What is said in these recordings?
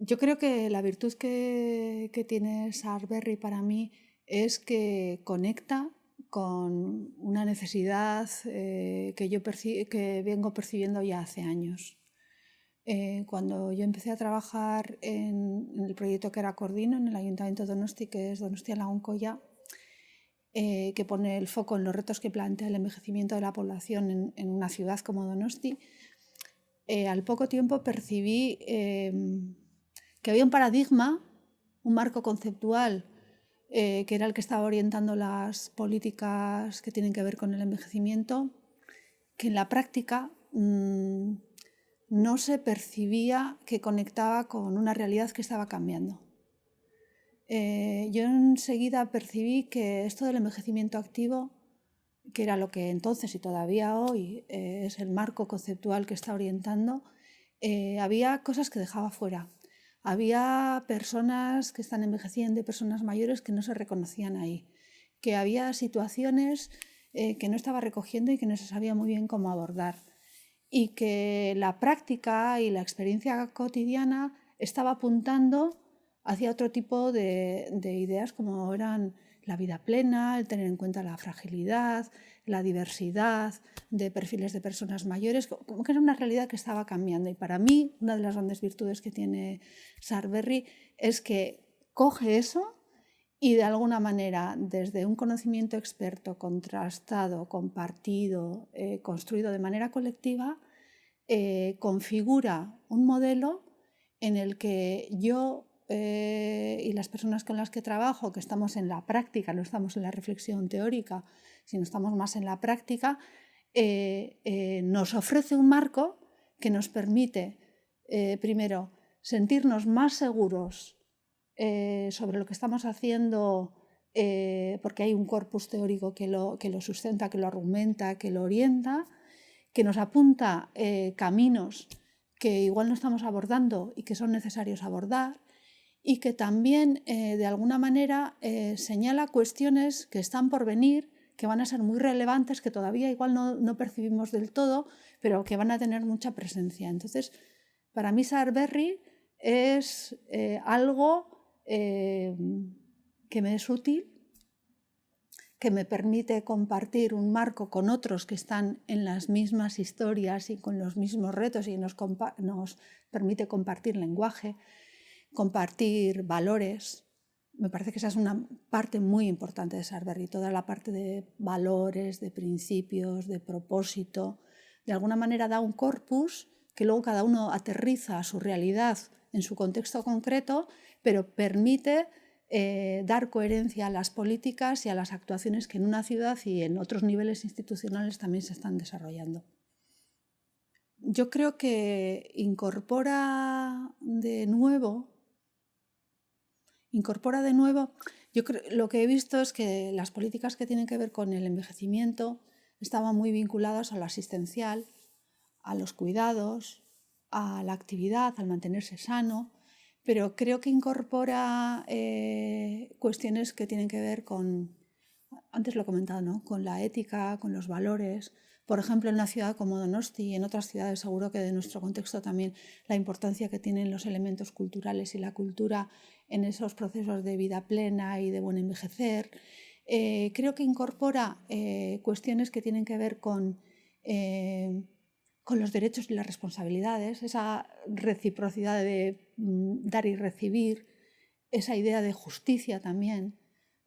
Yo creo que la virtud que tiene Sarberry para mí es que conecta con una necesidad que vengo percibiendo ya hace años. Cuando yo empecé a trabajar en el proyecto que era Coordino en el Ayuntamiento de Donosti, que es Donostia Lagunkoia, que pone el foco en los retos que plantea el envejecimiento de la población en una ciudad como Donosti, al poco tiempo percibí que había un paradigma, un marco conceptual, que era el que estaba orientando las políticas que tienen que ver con el envejecimiento, que en la práctica no se percibía que conectaba con una realidad que estaba cambiando. Yo enseguida percibí que esto del envejecimiento activo, que era lo que entonces y todavía hoy es el marco conceptual que está orientando, había cosas que dejaba fuera. Había personas que están envejeciendo y personas mayores que no se reconocían ahí, que había situaciones que no estaba recogiendo y que no se sabía muy bien cómo abordar, y que la práctica y la experiencia cotidiana estaba apuntando hacia otro tipo de ideas, como eran la vida plena, el tener en cuenta la fragilidad, la diversidad de perfiles de personas mayores, como que era una realidad que estaba cambiando. Y para mí, una de las grandes virtudes que tiene Sarberry es que coge eso y de alguna manera, desde un conocimiento experto, contrastado, compartido, construido de manera colectiva, configura un modelo en el que yo y las personas con las que trabajo, que estamos en la práctica, no estamos en la reflexión teórica, sino estamos más en la práctica, nos ofrece un marco que nos permite, primero, sentirnos más seguros sobre lo que estamos haciendo, porque hay un corpus teórico que lo sustenta, que lo argumenta, que lo orienta, que nos apunta caminos que igual no estamos abordando y que son necesarios abordar, y que también de alguna manera señala cuestiones que están por venir, que van a ser muy relevantes, que todavía igual no percibimos del todo, pero que van a tener mucha presencia. Entonces, para mí Sarberry es algo que me es útil, que me permite compartir un marco con otros que están en las mismas historias y con los mismos retos, y nos permite compartir lenguaje, compartir valores. Me parece que esa es una parte muy importante de Sarberry, toda la parte de valores, de principios, de propósito. De alguna manera da un corpus que luego cada uno aterriza a su realidad en su contexto concreto, pero permite dar coherencia a las políticas y a las actuaciones que en una ciudad y en otros niveles institucionales también se están desarrollando. Yo creo que incorpora de nuevo, lo que he visto es que las políticas que tienen que ver con el envejecimiento estaban muy vinculadas a lo asistencial, a los cuidados, a la actividad, al mantenerse sano, pero creo que incorpora cuestiones que tienen que ver con, antes lo he comentado, ¿no?, con la ética, con los valores. Por ejemplo, en una ciudad como Donosti y en otras ciudades, seguro que de nuestro contexto también, la importancia que tienen los elementos culturales y la cultura en esos procesos de vida plena y de buen envejecer. Creo que incorpora cuestiones que tienen que ver con los derechos y las responsabilidades, esa reciprocidad de dar y recibir, esa idea de justicia también,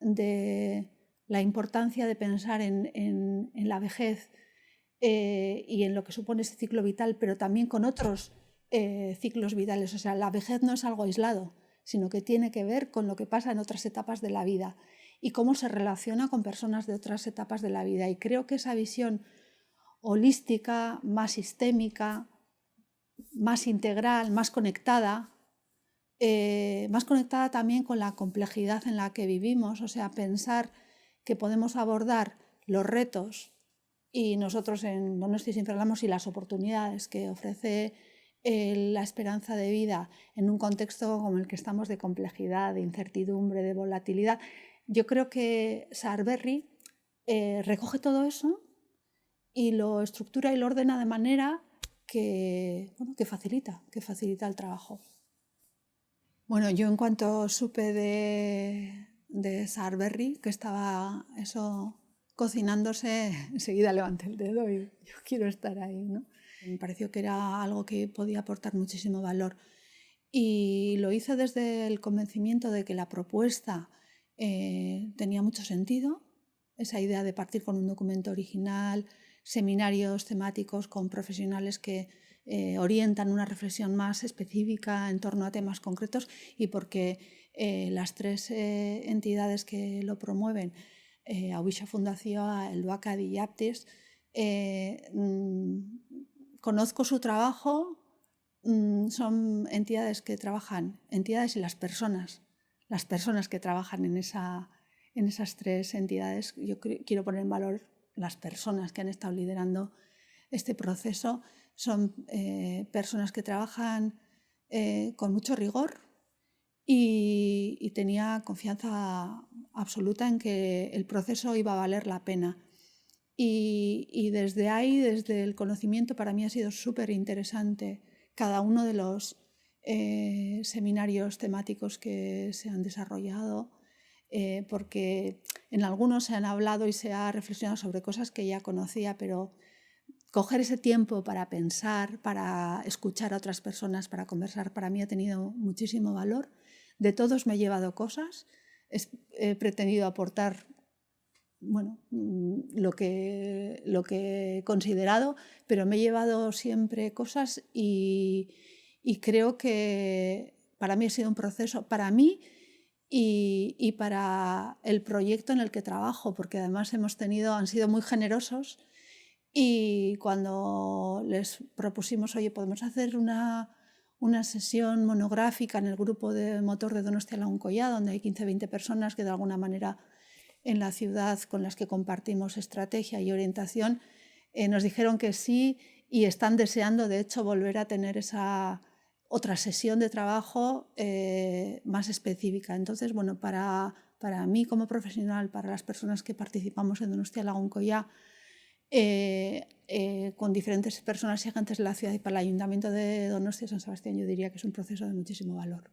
de la importancia de pensar en la vejez y en lo que supone ese ciclo vital, pero también con otros ciclos vitales. O sea, la vejez no es algo aislado, sino que tiene que ver con lo que pasa en otras etapas de la vida y cómo se relaciona con personas de otras etapas de la vida. Y creo que esa visión holística, más sistémica, más integral, más conectada también con la complejidad en la que vivimos, o sea, pensar que podemos abordar los retos, y nosotros en Donosti siempre hablamos, y las oportunidades que ofrece la esperanza de vida en un contexto como el que estamos, de complejidad, de incertidumbre, de volatilidad. Yo creo que Sarberry recoge todo eso y lo estructura y lo ordena de manera que facilita el trabajo. Bueno, yo en cuanto supe de Sarberry, que estaba eso cocinándose, enseguida levanté el dedo y yo quiero estar ahí, ¿no? Me pareció que era algo que podía aportar muchísimo valor. Y lo hice desde el convencimiento de que la propuesta tenía mucho sentido, esa idea de partir con un documento original, seminarios temáticos con profesionales que orientan una reflexión más específica en torno a temas concretos, y porque las tres entidades que lo promueven, Auvisha Fundación, el Duaca y Yaptis, conozco su trabajo. Son entidades que trabajan, entidades y las personas que trabajan en esas tres entidades. Yo quiero poner en valor las personas que han estado liderando este proceso. Son personas que trabajan con mucho rigor y tenía confianza absoluta en que el proceso iba a valer la pena. Y desde ahí, desde el conocimiento, para mí ha sido súper interesante cada uno de los seminarios temáticos que se han desarrollado, porque en algunos se han hablado y se ha reflexionado sobre cosas que ya conocía, pero coger ese tiempo para pensar, para escuchar a otras personas, para conversar, para mí ha tenido muchísimo valor. De todos me he llevado cosas, he pretendido aportar lo que he considerado, pero me he llevado siempre cosas y creo que para mí ha sido un proceso, para mí y para el proyecto en el que trabajo, porque además han sido muy generosos, y cuando les propusimos, oye, podemos hacer una sesión monográfica en el grupo de motor de Donostia-Lagunkoia, donde hay 15-20 personas que de alguna manera en la ciudad con las que compartimos estrategia y orientación, nos dijeron que sí y están deseando, de hecho, volver a tener esa otra sesión de trabajo más específica. Entonces, bueno, para mí como profesional, para las personas que participamos en Donostia-Lagunkoia, con diferentes personas y agentes de la ciudad y para el Ayuntamiento de Donostia San Sebastián, yo diría que es un proceso de muchísimo valor.